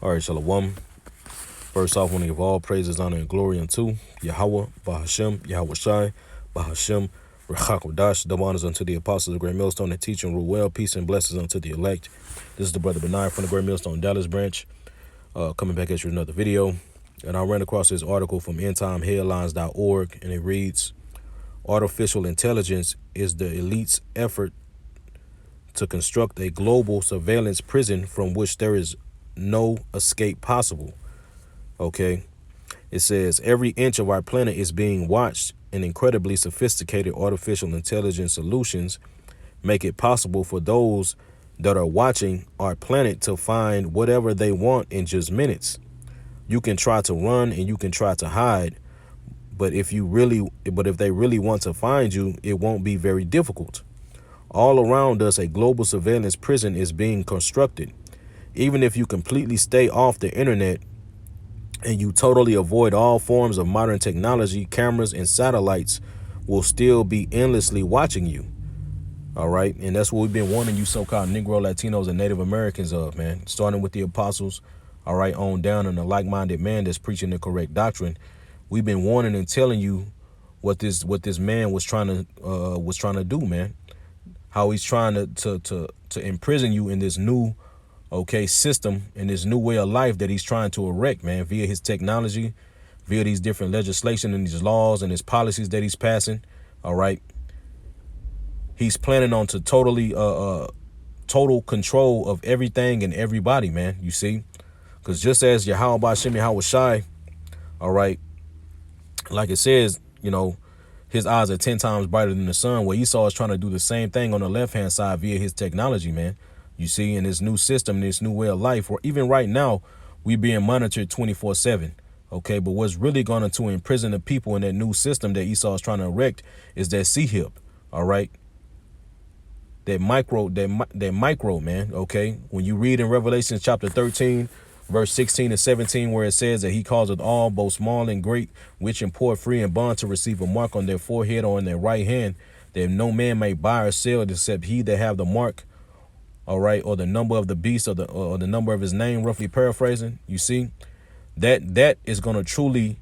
All right, Shalom. First off, I want to give all praises, honor, and glory unto Yahweh, Bahashem, Yahweh Shai, Bahashem, Rechakodash. Double honors unto the apostles of the Great Millstone that teach and rule well. Peace and blessings unto the elect. This is the brother Benai from the Great Millstone Dallas branch, coming back at you with another video. And I ran across this article from endtimeheadlines.org, and it reads, Artificial intelligence is the elite's effort to construct a global surveillance prison from which there is no escape possible. Okay. It says every inch of our planet is being watched, and incredibly sophisticated artificial intelligence solutions make it possible for those that are watching our planet to find whatever they want in just minutes. You can try to run and you can try to hide, but if they really want to find you, it won't be very difficult. All around us, a global surveillance prison is being constructed. Even if you completely stay off the internet and you totally avoid all forms of modern technology, cameras and satellites will still be endlessly watching you. All right. And that's what we've been warning you so-called Negro, Latinos and Native Americans of, man, starting with the apostles. All right. On down, and the like-minded man that's preaching the correct doctrine. We've been warning and telling you what this man was trying to do, man. How he's trying to imprison you in this new system, in this new way of life that he's trying to erect, man, via his technology, via these different legislation and these laws and his policies that he's passing. All right. He's planning on to total control of everything and everybody, man. You see, because just as Yahweh Bashem Yahweh Shai, all right, like it says, his eyes are 10 times brighter than the sun. Well, Esau is trying to do the same thing on the left-hand side via his technology, man. You see, in this new system, this new way of life, where even right now, we being monitored 24/7. Okay, but what's really going to imprison the people in that new system that Esau is trying to erect is that C-hip. All right. That micro, man. Okay. When you read in Revelation chapter 13, verse 16 and 17, where it says that he causeth all, both small and great, rich and poor, free and bond, to receive a mark on their forehead or on their right hand, that no man may buy or sell except he that have the mark. All right. Or the number of the beast, or the number of his name, roughly paraphrasing. You see, that is going to truly,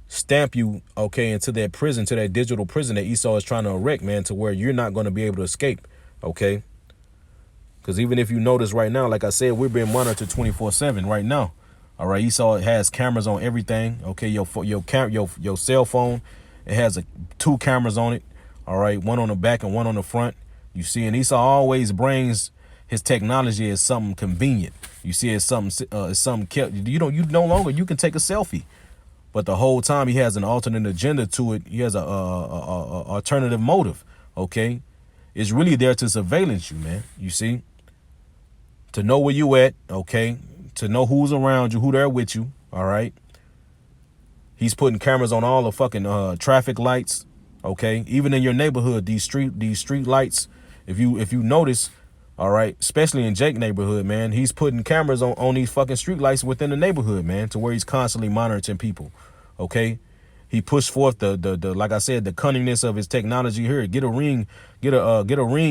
stamp you, into that prison, to that digital prison that Esau is trying to erect, man, to where you're not going to be able to escape. Okay. Because even if you notice right now, like I said, we're being monitored 24/7 right now. All right. Esau has cameras on everything. Okay. Your cell phone, it has two cameras on it. All right. One on the back and one on the front. You see, and Esau always brings his technology as something convenient. You see, it's something kept. You no longer you can take a selfie, but the whole time he has an alternate agenda to it. He has a alternative motive. Okay, it's really there to surveillance you, man. You see, to know where you at. Okay, to know who's around you, who there with you. All right. He's putting cameras on all the fucking traffic lights. Okay, even in your neighborhood, these street lights. If you notice, all right, especially in Jake neighborhood, man, he's putting cameras on these fucking street lights within the neighborhood, man, to where he's constantly monitoring people. Okay, he pushed forth the like I said, the cunningness of his technology here. Get a ring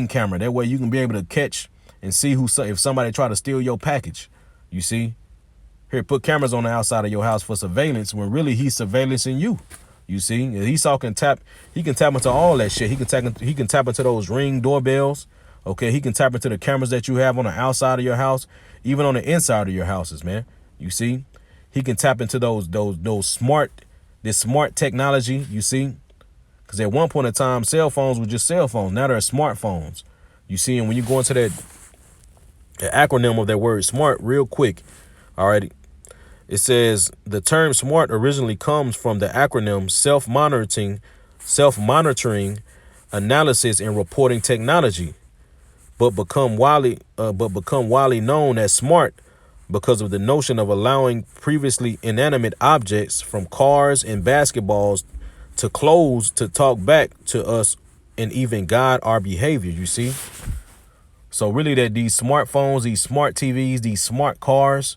camera. That way you can be able to catch and see if somebody try to steal your package. You see, here, put cameras on the outside of your house for surveillance when really he's surveillancing you. You see, Esau can tap into all that shit. He can tap into those Ring doorbells. Okay, he can tap into the cameras that you have on the outside of your house, even on the inside of your houses, man. You see, he can tap into this smart technology. You see, because at one point in time, cell phones were just cell phones. Now they're smartphones. You see, and when you go into the acronym of that word smart, real quick, all right. It says the term smart originally comes from the acronym self-monitoring, analysis, and reporting technology, but become widely known as smart because of the notion of allowing previously inanimate objects, from cars and basketballs to clothes, to talk back to us and even guide our behavior. You see, so really that these smartphones, these smart TVs, these smart cars,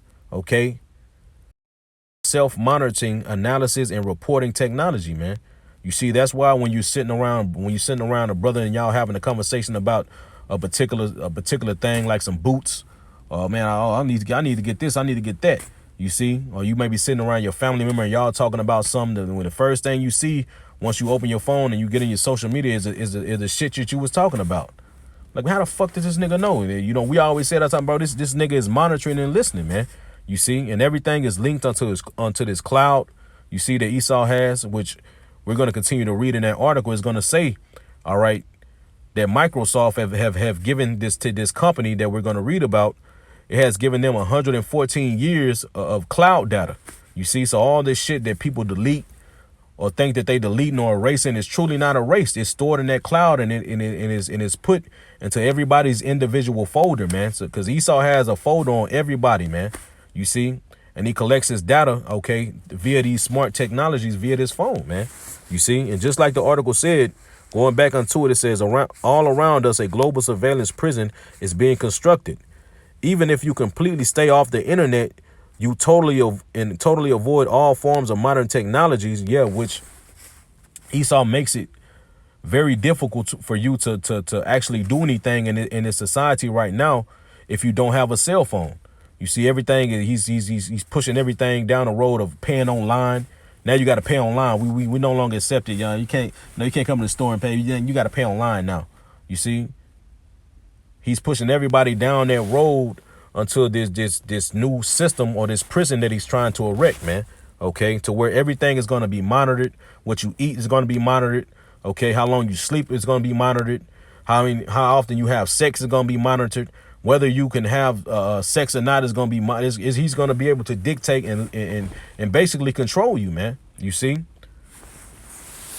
self-monitoring, analysis, and reporting technology, man. You see, that's why when you're sitting around a brother and y'all having a conversation about a particular thing, like some boots, Oh man, I need to get this, I need to get that. You see, or you may be sitting around your family member and y'all talking about something. When the first thing you see once you open your phone and you get in your social media is the shit that you was talking about. Like, how the fuck does this nigga know? You know, we always say that time, bro. This nigga is monitoring and listening, man. You see, and everything is linked onto this cloud. You see that Esau has, which we're going to continue to read in that article. Is going to say, all right, that Microsoft have given this to this company that we're going to read about. It has given them 114 years of cloud data. You see, so all this shit that people delete or think that they deleting or erasing is truly not erased. It's stored in that cloud and it's put into everybody's individual folder, man. So because Esau has a folder on everybody, man. You see, and he collects his data, okay, via these smart technologies, via this phone, man. You see, and just like the article said, going back onto it, it says all around us, a global surveillance prison is being constructed. Even if you completely stay off the internet, you totally avoid all forms of modern technologies. Yeah, which Esau makes it very difficult for you to actually do anything in this society right now if you don't have a cell phone. You see everything. He's pushing everything down the road of paying online. Now you got to pay online. We no longer accept it, y'all. You can't come to the store and pay. You got to pay online now. You see. He's pushing everybody down that road until this new system or this prison that he's trying to erect, man. Okay, to where everything is going to be monitored. What you eat is going to be monitored. Okay, how long you sleep is going to be monitored. How often you have sex is going to be monitored. Whether you can have sex or not is going to be monitored. He's going to be able to dictate and basically control you, man. You see.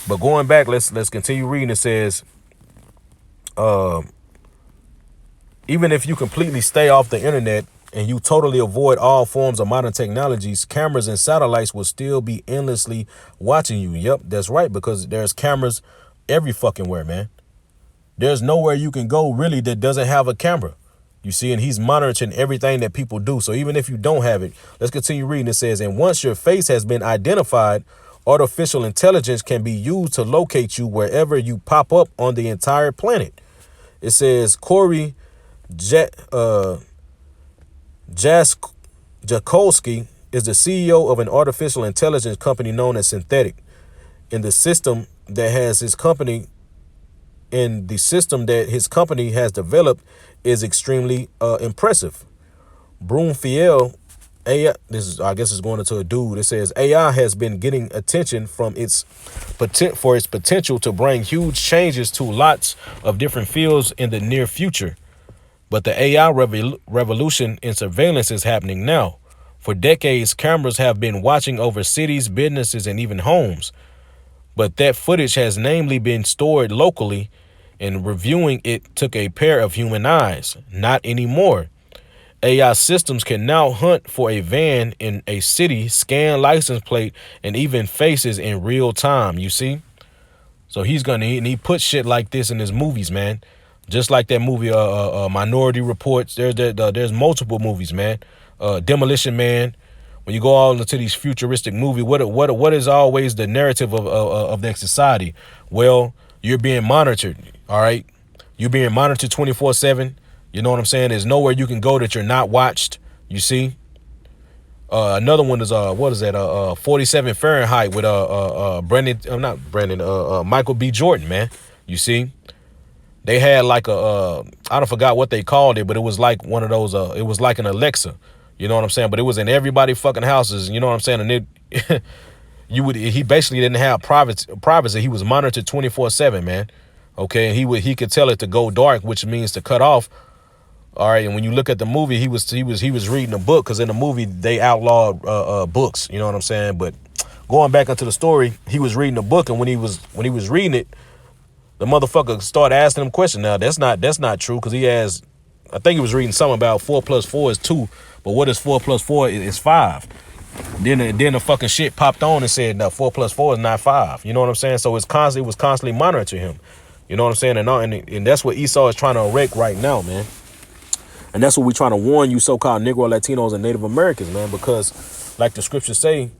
But going back, let's continue reading. It says, even if you completely stay off the internet and you totally avoid all forms of modern technologies, cameras and satellites will still be endlessly watching you. Yep, that's right, because there's cameras every fucking where, man. There's nowhere you can go really that doesn't have a camera. You see, and he's monitoring everything that people do. So even if you don't have it, let's continue reading. It says, and once your face has been identified, artificial intelligence can be used to locate you wherever you pop up on the entire planet. It says Corey Jakolski is the CEO of an artificial intelligence company known as Synthetic. In the system that his company has developed is extremely impressive. Broomfield, AI, I guess is going into a dude. It says AI has been getting attention for its potential to bring huge changes to lots of different fields in the near future. But the AI revolution in surveillance is happening now. For decades, cameras have been watching over cities, businesses, and even homes. But that footage has namely been stored locally, and reviewing it took a pair of human eyes. Not anymore. AI systems can now hunt for a van in a city, scan license plate, and even faces in real time, you see? So he puts shit like this in his movies, man. Just like that movie, Minority Reports. There's multiple movies, man. Demolition Man. When you go all into these futuristic movies, what is always the narrative of their society? Well, you're being monitored. All right, you're being monitored 24/7. You know what I'm saying? There's nowhere you can go that you're not watched. You see. Another one is 47 Fahrenheit with Michael B. Jordan, man. You see. They had like I don't forgot what they called it, but it was like one of those. It was like an Alexa, you know what I'm saying? But it was in everybody fucking houses, you know what I'm saying? And he basically didn't have privacy. He was monitored 24/7, man. Okay, and he could tell it to go dark, which means to cut off. All right, and when you look at the movie, he was reading a book, because in the movie they outlawed books, you know what I'm saying? But going back into the story, he was reading a book, and when he was reading it, the motherfucker started asking him questions. Now, that's not true, because I think he was reading something about 4 + 4 is 2, but what is 4 + 4 is 5. Then the fucking shit popped on and said, no, 4 + 4 is not 5. You know what I'm saying? So it was constantly monitoring him. You know what I'm saying? And that's what Esau is trying to erect right now, man. And that's what we're trying to warn you so-called Negro, Latinos, and Native Americans, man, because like the scriptures say,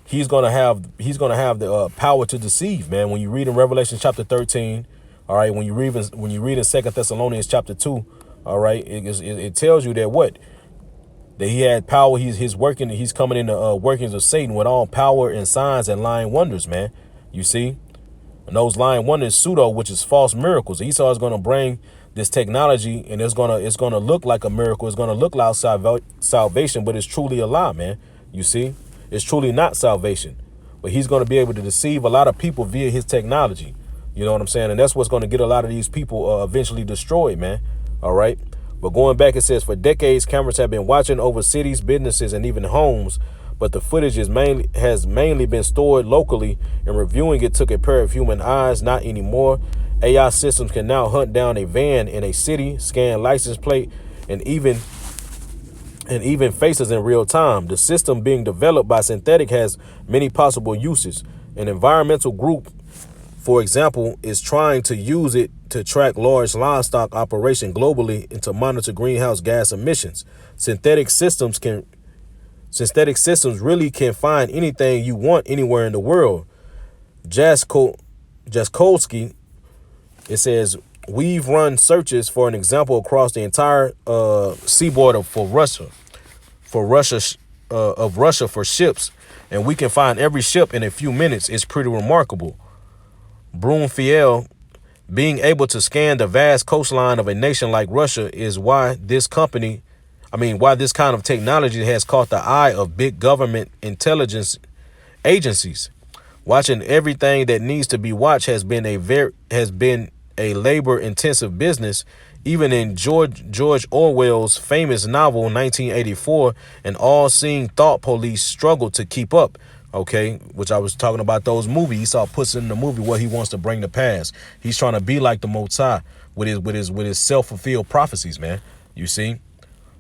he's gonna have the power to deceive, man. When you read in Revelation chapter 13, all right, when you read in 2 Thessalonians chapter 2, all right, it tells you that what that he had power. He's coming in the workings of Satan with all power and signs and lying wonders, man. You see? And those lying wonders, pseudo, which is false miracles. Esau is going to bring this technology, and it's gonna look like a miracle. It's gonna look like salvation, but it's truly a lie, man. You see, it's truly not salvation. But he's going to be able to deceive a lot of people via his technology. You know what I'm saying? And that's what's going to get a lot of these people eventually destroyed, man. All right. But going back, it says, for decades, cameras have been watching over cities, businesses, and even homes. But the footage has mainly been stored locally, and reviewing it took a pair of human eyes. Not anymore. AI systems can now hunt down a van in a city, scan license plate, and even faces in real time. The system being developed by Synthetic has many possible uses. An environmental group, for example, is trying to use it to track large livestock operation globally and to monitor greenhouse gas emissions. Synthetic systems really can find anything you want anywhere in the world. Jaskolsky, it says, we've run searches for an example across the entire seaboard of Russia for ships, and we can find every ship in a few minutes. It's pretty remarkable. Brunfiel, being able to scan the vast coastline of a nation like Russia is why this kind of technology has caught the eye of big government intelligence agencies. Watching everything that needs to be watched has been a labor-intensive business. Even in George Orwell's famous novel 1984, an all-seeing thought police struggled to keep up. Okay, which I was talking about those movies. Esau puts in the movie what he wants to bring to pass. He's trying to be like the Most High with his self-fulfilled prophecies, man. You see,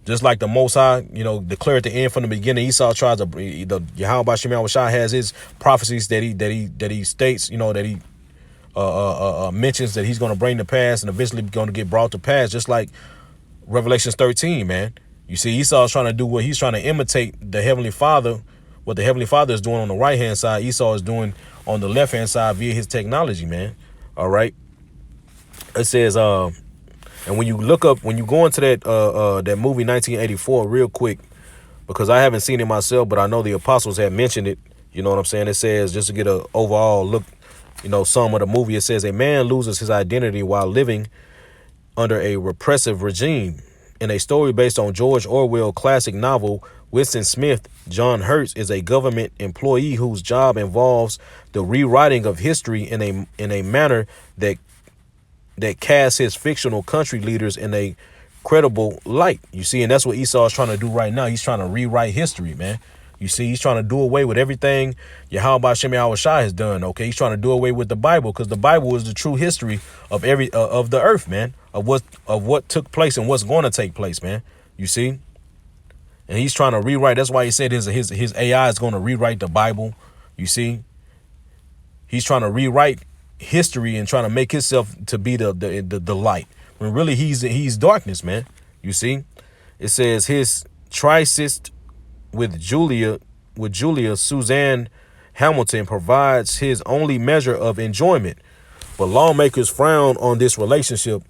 just like the Most High, declare at the end from the beginning. Esau tries to Yahweh Bashim Yahushua has his prophecies that he states, that he mentions that he's going to bring to pass and eventually going to get brought to pass, just like Revelations 13, man. You see, Esau's trying to do what he's trying to imitate the Heavenly Father. What the Heavenly Father is doing on the right-hand side, Esau is doing on the left-hand side via his technology, man. All right. It says, and when you go into that movie 1984 real quick, because I haven't seen it myself, but I know the apostles have mentioned it. You know what I'm saying? It says, just to get an overall look, some of the movie, it says, a man loses his identity while living under a repressive regime. In a story based on George Orwell classic novel Winston Smith, John Hertz is a government employee whose job involves the rewriting of history in a manner that casts his fictional country leaders in a credible light. You see, and that's what Esau is trying to do right now. He's trying to rewrite history, man. You see, he's trying to do away with everything Yahweh Bashim Yahushua has done. Okay, he's trying to do away with the Bible, because the Bible is the true history of of the earth, man, of what took place and what's going to take place, man. You see, and he's trying to rewrite. That's why he said his AI is going to rewrite the Bible. You see, he's trying to rewrite history and trying to make himself to be the light, when really he's darkness, man. You see, it says his tricist with Julia Suzanne Hamilton provides his only measure of enjoyment, but lawmakers frown on this relationship,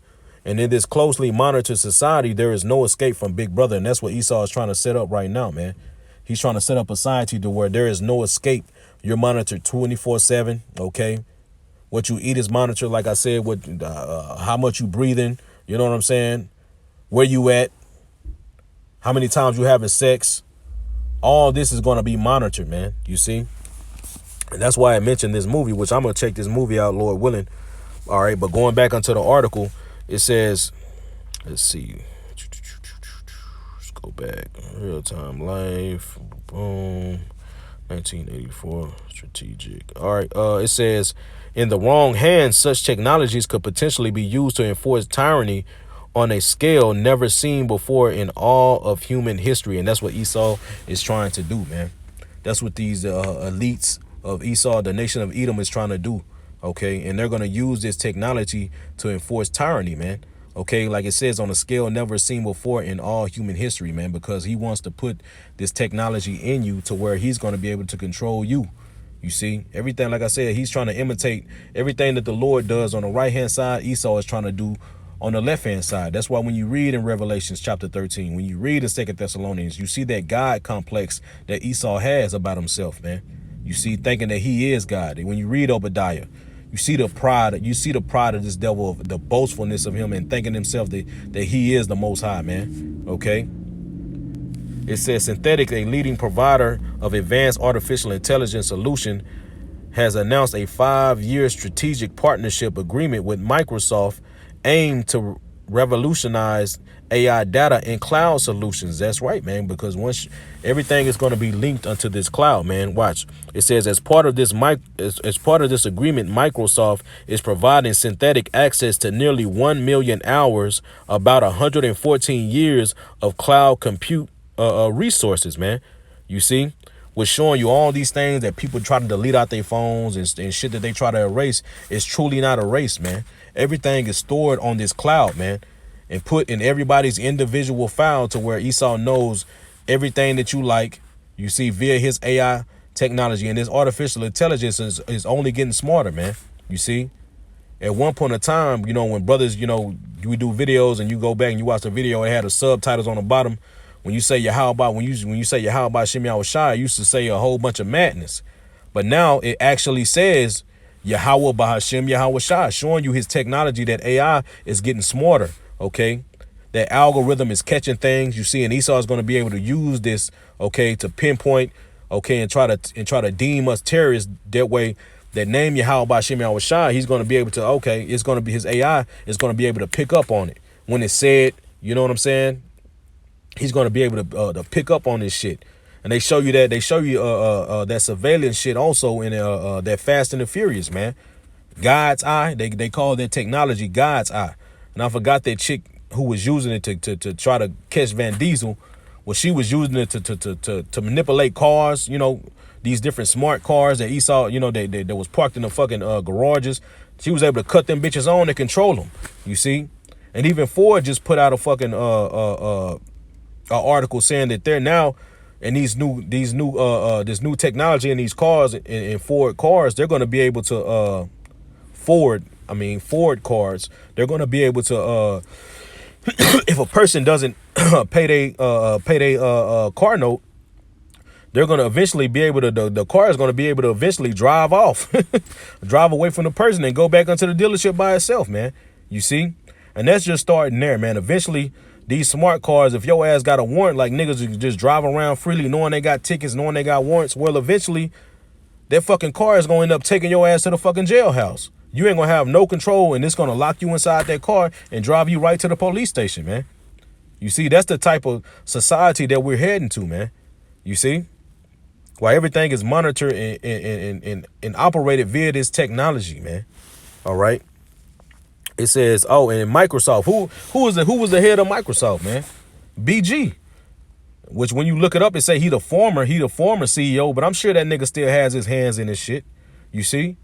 and in this closely monitored society, there is no escape from Big Brother, and that's what Esau is trying to set up right now, man. He's trying to set up a society to where there is no escape. You're monitored 24/7. Okay, what you eat is monitored, like I said. What how much you breathing, you know what I'm saying? Where you at? How many times you having sex? All this is going to be monitored, man. You see? And that's why I mentioned this movie, which I'm going to check this movie out, Lord willing. All right. But going back onto the article, it says, let's see. Let's go back. Real time life. Boom. 1984. Strategic. All right. It says, in the wrong hands, such technologies could potentially be used to enforce tyranny on a scale never seen before in all of human history. And that's what Esau is trying to do, man. That's what these elites of Esau, the nation of Edom, is trying to do. Okay, and they're going to use this technology to enforce tyranny, man. Okay, like it says, on a scale never seen before in all human history, man, because he wants to put this technology in you to where he's going to be able to control you. You see, everything, like I said, he's trying to imitate everything that the Lord does on the right hand side. Esau is trying to do on the left-hand side. That's why when you read in Revelations chapter 13, when you read in 2 Thessalonians, you see that God complex that Esau has about himself, man. You see, thinking that he is God. And when you read Obadiah, you see the pride of this devil, of the boastfulness of him, and thinking himself that he is the Most High, man. Okay. It says Synthetic, a leading provider of advanced artificial intelligence solution, has announced a 5-year strategic partnership agreement with Microsoft aimed to revolutionize AI data and cloud solutions. That's right, man, because once everything is going to be linked onto this cloud, man. Watch. It says as part of this agreement, Microsoft is providing Synthetic access to nearly 1 million hours, about 114 years of cloud compute resources, man. You see, was showing you all these things that people try to delete out their phones and shit that they try to erase. It's truly not erased, man. Everything is stored on this cloud, man, and put in everybody's individual file to where Esau knows everything that you like. You see, via his AI technology, and this artificial intelligence is only getting smarter, man. You see, at one point in time, you know, when brothers, you know, we do videos and you go back and you watch the video, it had the subtitles on the bottom. When you say Yahweh, when you say Yahweh Shem Yahweh Shai, used to say a whole bunch of madness. But now it actually says Yahweh Bahashem Yahweh Shai, showing you his technology, that AI is getting smarter. Okay. That algorithm is catching things. You see, and Esau is going to be able to use this, okay, to pinpoint, okay, and try to deem us terrorists. That way, that name Yahweh Bahashem Yahweh Shai, he's going to be able to, okay, it's going to be, his AI is going to be able to pick up on it when it's said. You know what I'm saying? He's going to be able to pick up on this shit. And they show you that surveillance shit also in that Fast and the Furious, man. God's eye. They call their technology God's eye. And I forgot that chick who was using it to try to catch Van Diesel. Well, she was using it to manipulate cars, you know, these different smart cars that Esau, you know, they was parked in the fucking garages. She was able to cut them bitches on and control them. You see? And even Ford just put out a fucking article saying that they're now in this new technology in these cars, in Ford cars, they're going to be able to Ford cars, they're going to be able to if a person doesn't pay their car note, they're going to eventually be able to, the car is going to be able to eventually drive off, drive away from the person and go back onto the dealership by itself, man. You see? And that's just starting there, man. Eventually, these smart cars, if your ass got a warrant, like niggas just drive around freely knowing they got tickets, knowing they got warrants, well, eventually that fucking car is going to end up taking your ass to the fucking jailhouse. You ain't going to have no control, and it's going to lock you inside that car and drive you right to the police station, man. You see, that's the type of society that we're heading to, man. You see? Why everything is monitored and operated via this technology, man. All right. It says, oh, and Microsoft, who was the head of Microsoft, man? BG. Which when you look it up, it say he the former CEO, but I'm sure that nigga still has his hands in this shit. You see?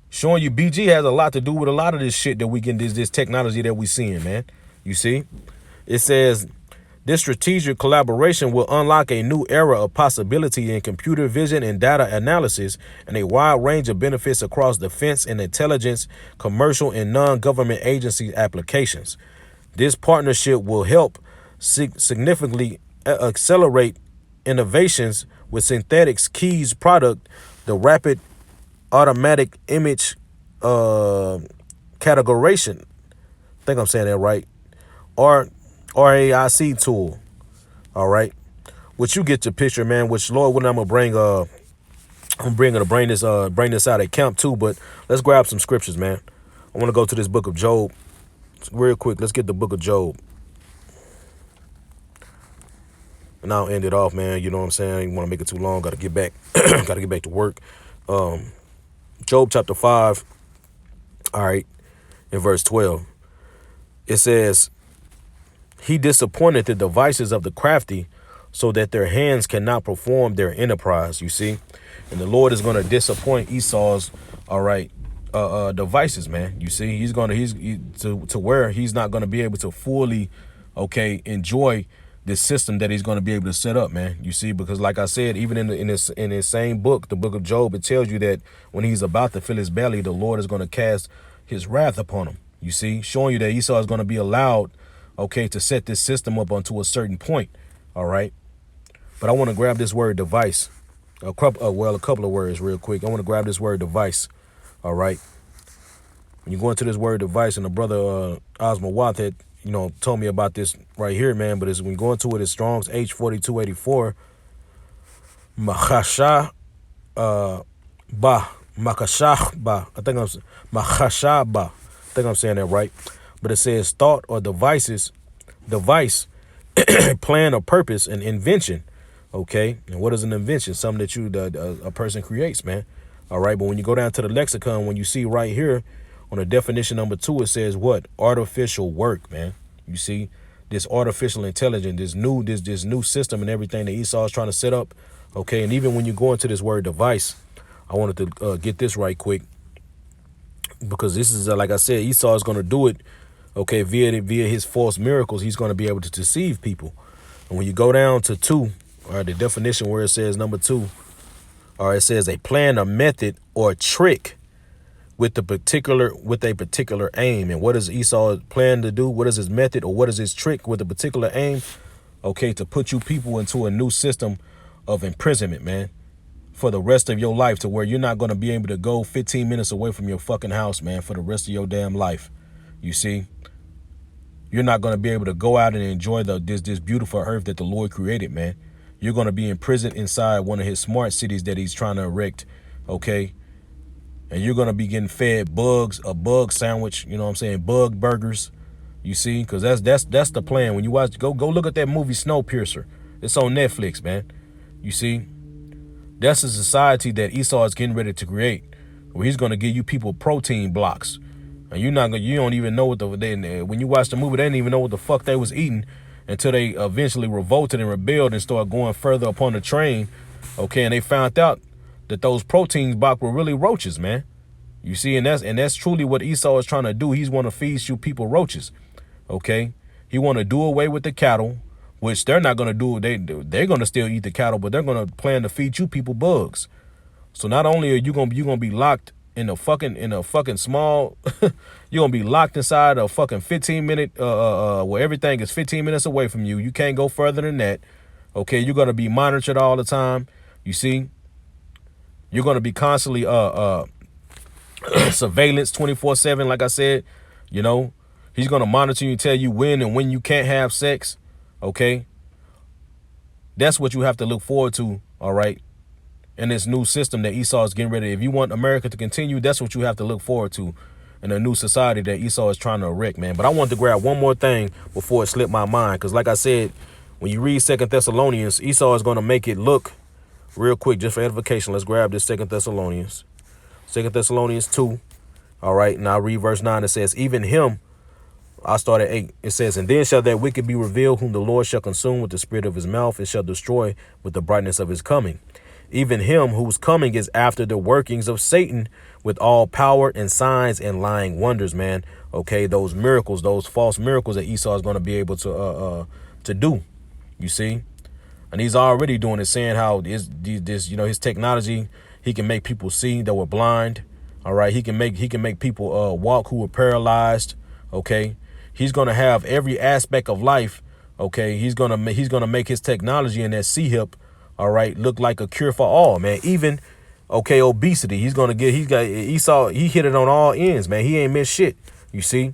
Showing you BG has a lot to do with a lot of this shit that we can, this technology that we seeing, man. You see? It says this strategic collaboration will unlock a new era of possibility in computer vision and data analysis, and a wide range of benefits across defense and intelligence, commercial and non-government agency applications. This partnership will help significantly accelerate innovations with Synthetic's keys product, the rapid automatic image categorization. I think I'm saying that right. RAIC tool. All right. Which you get your picture, man, which Lord willing, I'm gonna bring this out at camp too, but let's grab some scriptures, man. I want to go to this book of Job real quick. Let's get the book of Job. And I'll end it off, man. You know what I'm saying? I didn't want to make it too long. Got to get back. Got to get back to work. Job chapter 5. All right. In verse 12. It says, he disappointed the devices of the crafty so that their hands cannot perform their enterprise. You see? And the Lord is going to disappoint Esau's, all right, devices, man. You see? He's going to where he's not going to be able to fully, okay, enjoy this system that he's going to be able to set up, man. You see, because like I said, even in his same book, the book of Job, it tells you that when he's about to fill his belly, the Lord is going to cast his wrath upon him. You see, showing you that Esau is going to be allowed, okay, to set this system up onto a certain point. All right. But I want to grab this word device. A couple of words real quick. I want to grab this word device. All right. When you go into this word device, and the brother Osmo Watt had, told me about this right here, man. But when you go into it, it's Strong's H4284. Machasha ba. Makashah ba. Machasha ba. I think I'm saying that right. But it says thought or device, plan or purpose, and invention. Okay. And what is an invention? Something that a person creates, man. All right. But when you go down to the lexicon, when you see right here on the definition number 2, it says what? Artificial work, man. You see this artificial intelligence, this new system and everything that Esau is trying to set up. Okay. And even when you go into this word device, I wanted to get this right quick, because this is, like I said, Esau is going to do it, okay, via his false miracles. He's going to be able to deceive people. And when you go down to 2, or the definition where it says number 2, or it says a plan, a method, or a trick with a particular aim. And what does Esau plan to do? What is his method, or what is his trick with a particular aim? Okay, to put you people into a new system of imprisonment, man, for the rest of your life, to where you're not going to be able to go 15 minutes away from your fucking house, man, for the rest of your damn life. You see, you're not going to be able to go out and enjoy this beautiful earth that the Lord created, man. You're going to be imprisoned inside one of his smart cities that he's trying to erect. Okay. And you're going to be getting fed a bug sandwich, you know what I'm saying? Bug burgers. You see, because that's the plan. When you watch, go look at that movie Snowpiercer. It's on Netflix, man. You see, that's a society that Esau is getting ready to create, where he's going to give you people protein blocks. And you don't even know when you watch the movie, they didn't even know what the fuck they was eating until they eventually revolted and rebelled and started going further upon the train. Okay. And they found out that those protein blocks were really roaches, man. You see, and that's truly what Esau is trying to do. He's want to feed you people roaches. Okay. He want to do away with the cattle, which they're not going to do. They're going to still eat the cattle, but they're going to plan to feed you people bugs. So not only are you going to be locked in a fucking small, you're going to be locked inside a fucking 15-minute, where everything is 15 minutes away from you. You can't go further than that. Okay. You're going to be monitored all the time. You see, you're going to be constantly, surveillance 24/7. Like I said, he's going to monitor you and tell you when you can't have sex. Okay. That's what you have to look forward to. All right. In this new system that Esau is getting ready. If you want America to continue, that's what you have to look forward to in a new society that Esau is trying to erect, man. But I want to grab one more thing before it slipped my mind. Because like I said, when you read 2 Thessalonians, Esau is going to make it look real quick, just for edification. Let's grab this 2 Thessalonians. 2 Thessalonians 2. All right. Now read verse 9. It says, even him, I start at 8. It says, and then shall that wicked be revealed, whom the Lord shall consume with the spirit of his mouth, and shall destroy with the brightness of his coming. Even him whose coming is after the workings of Satan, with all power and signs and lying wonders, man. Okay, those miracles, those false miracles that Esau is going to be able to do. You see, and he's already doing it, saying how his technology, he can make people see that were blind. All right, he can make people walk who were paralyzed. Okay, he's going to have every aspect of life. Okay, he's gonna make his technology and that C-hip, all right, look like a cure for all, man. Even, okay, obesity. Esau, he hit it on all ends, man. He ain't missed shit. You see,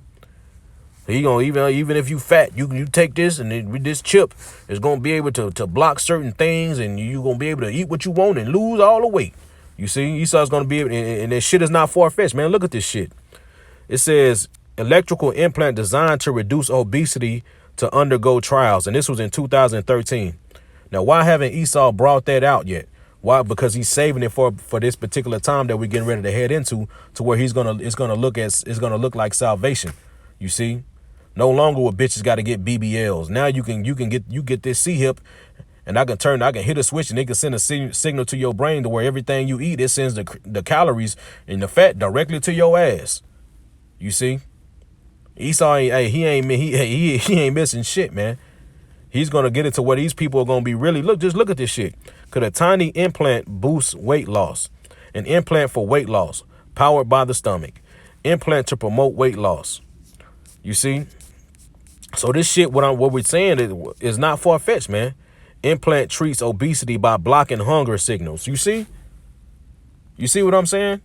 he gonna even if you fat, you take this, and with this chip, it's gonna be able to block certain things, and you gonna be able to eat what you want and lose all the weight. You see, Esau's gonna be able, and this shit is not far-fetched, man. Look at this shit. It says electrical implant designed to reduce obesity to undergo trials, and this was in 2013. Now, why haven't Esau brought that out yet? Why? Because he's saving it for this particular time that we're getting ready to head into, to where it's gonna look like salvation. You see, no longer will bitches got to get BBLs. Now you get this C-hip, and I can hit a switch, and it can send a signal to your brain to where everything you eat, it sends the calories and the fat directly to your ass. You see, Esau ain't missing shit, man. He's going to get it to where these people are going to be really, just look at this shit. Could a tiny implant boost weight loss? An implant for weight loss, powered by the stomach. Implant to promote weight loss. You see? So this shit, what we're saying is not far-fetched, man. Implant treats obesity by blocking hunger signals. You see? You see what I'm saying?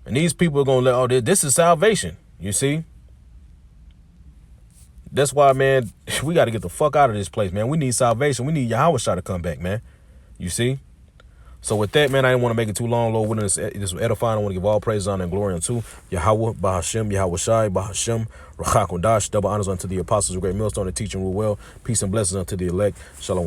And these people are going to let, this is salvation. You see? That's why, man, we got to get the fuck out of this place, man. We need salvation. We need Yahweh to come back, man. You see? So with that, man, I didn't want to make it too long, Lord. This was edifying. I want to give all praise, honor, and glory unto Yahweh, Bahashem, Yahweh Shai, Bahashem, Rachak Wadash. Double honors unto the apostles of Great Millstone, the teaching rule well. Peace and blessings unto the elect. Shalom.